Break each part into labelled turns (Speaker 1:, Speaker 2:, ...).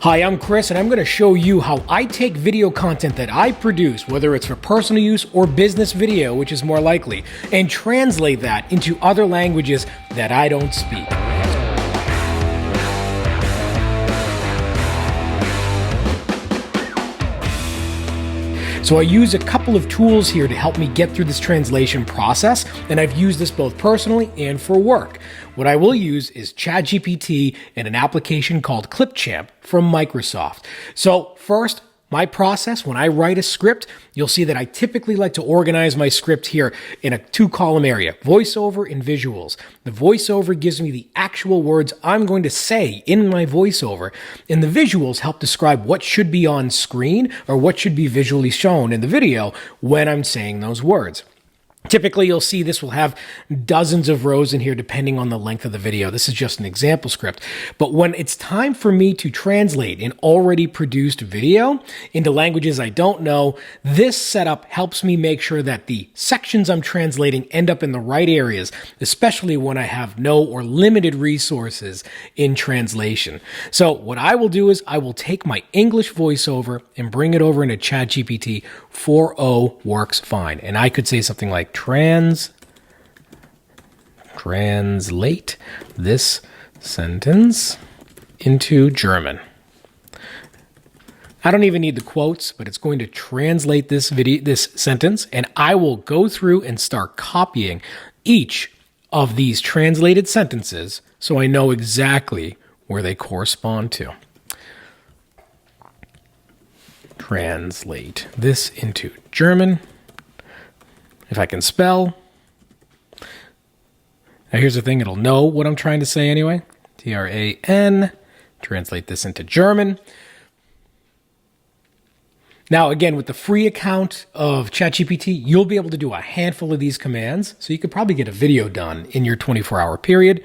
Speaker 1: Hi, I'm Chris, and I'm going to show you how I take video content that I produce, whether it's for personal use or business video, which is more likely, and translate that into other languages that I don't speak. So I use a couple of tools here to help me get through this translation process, and I've used this both personally and for work. What I will use is ChatGPT and an application called ClipChamp from Microsoft. So first, my process, when I write a script, you'll see that I typically like to organize my script here in a two-column area, voiceover and visuals. The voiceover gives me the actual words I'm going to say in my voiceover, and the visuals help describe what should be on screen or what should be visually shown in the video when I'm saying those words. Typically, you'll see this will have dozens of rows in here depending on the length of the video. This is just an example script. But when it's time for me to translate an already produced video into languages I don't know, this setup helps me make sure that the sections I'm translating end up in the right areas, especially when I have no or limited resources in translation. So what I will do is I will take my English voiceover and bring it over into ChatGPT. 4.0 works fine. And I could say something like, translate this sentence into German. I don't even need the quotes, but it's going to translate this sentence, and I will go through and start copying each of these translated sentences so I know exactly where they correspond to. Translate this into German. If I can spell. Now here's the thing, it'll know what I'm trying to say anyway. T-R-A-N. Translate this into German. Now again, with the free account of ChatGPT, you'll be able to do a handful of these commands, so you could probably get a video done in your 24-hour period.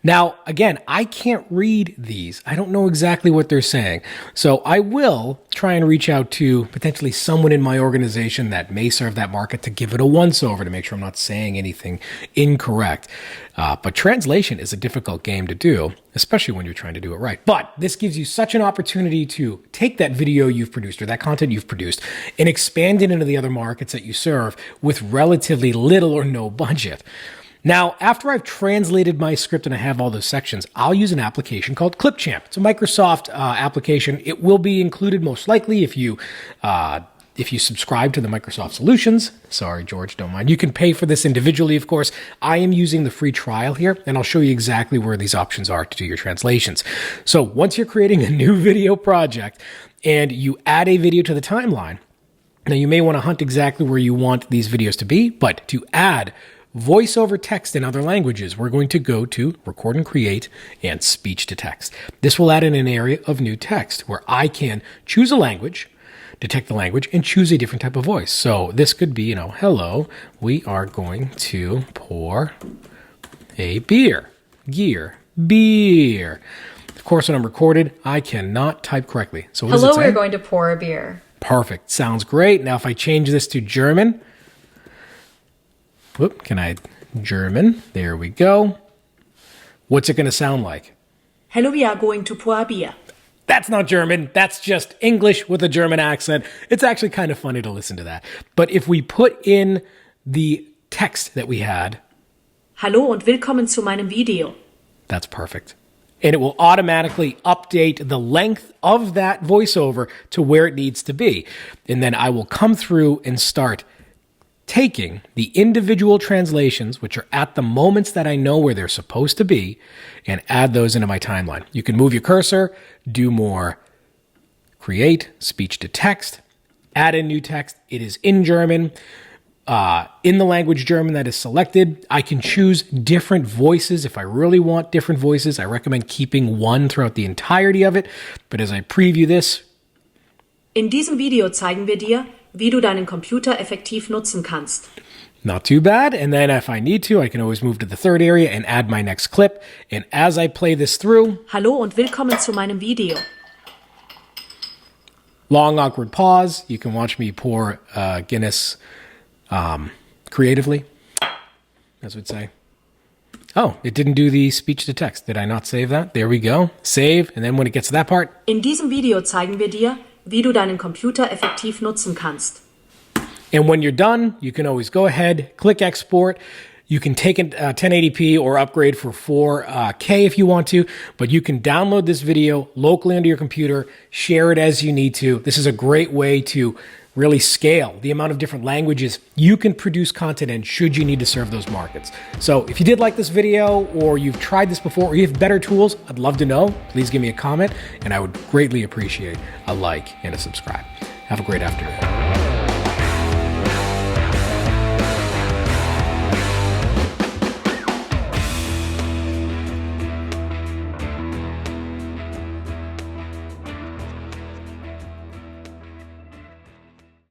Speaker 1: Now, again, I can't read these. I don't know exactly what they're saying. So I will try and reach out to potentially someone in my organization that may serve that market to give it a once-over to make sure I'm not saying anything incorrect. But translation is a difficult game to do, especially when you're trying to do it right. But this gives you such an opportunity to take that video you've produced or that content you've produced and expand it into the other markets that you serve with relatively little or no budget. Now, after I've translated my script and I have all those sections, I'll use an application called ClipChamp. It's a Microsoft application. It will be included most likely if you subscribe to the Microsoft solutions. Sorry, George, don't mind. You can pay for this individually, of course. I am using the free trial here, and I'll show you exactly where these options are to do your translations. So once you're creating a new video project and you add a video to the timeline, now you may want to hunt exactly where you want these videos to be, but to add voiceover text in other languages, we're going to go to Record and Create and Speech to Text. This will add in an area of new text where I can choose a language, detect the language, and choose a different type of voice. So this could be, hello, we are going to pour a beer. Beer. Of course, when I'm recorded, I cannot type correctly. So what does it say?
Speaker 2: Hello, we're going to pour a beer.
Speaker 1: Perfect. Sounds great. Now if I change this to German, German, there we go. What's it going to sound like?
Speaker 3: Hello, we are going to pour a beer.
Speaker 1: That's not German. That's just English with a German accent. It's actually kind of funny to listen to that. But if we put in the text that we had.
Speaker 3: Hallo und willkommen zu meinem Video.
Speaker 1: That's perfect. And it will automatically update the length of that voiceover to where it needs to be. And then I will come through and start taking the individual translations, which are at the moments that I know where they're supposed to be, and add those into my timeline. You can move your cursor, do more, create, speech to text, add in new text. It is in German. In the language German that is selected, I can choose different voices. If I really want different voices, I recommend keeping one throughout the entirety of it. But as I preview this,
Speaker 3: in diesem Video zeigen wir dir, wie du deinen Computer effektiv nutzen kannst.
Speaker 1: Not too bad. And then if I need to, I can always move to the third area and add my next clip. And as I play this through,
Speaker 3: Hallo und willkommen zu meinem Video.
Speaker 1: Long, awkward pause. You can watch me pour Guinness creatively, as we'd say. Oh, it didn't do the speech to text. Did I not save that? There we go. Save. And then when it gets to that part.
Speaker 3: In diesem Video zeigen wir dir, wie du deinen Computer effektiv nutzen kannst.
Speaker 1: And when you're done, you can always go ahead, click export. You can take it 1080p or upgrade for 4K if you want to, but you can download this video locally onto your computer, share it as you need to. This is a great way to really scale the amount of different languages you can produce content in should you need to serve those markets. So if you did like this video or you've tried this before or you have better tools, I'd love to know. Please give me a comment and I would greatly appreciate a like and a subscribe. Have a great afternoon.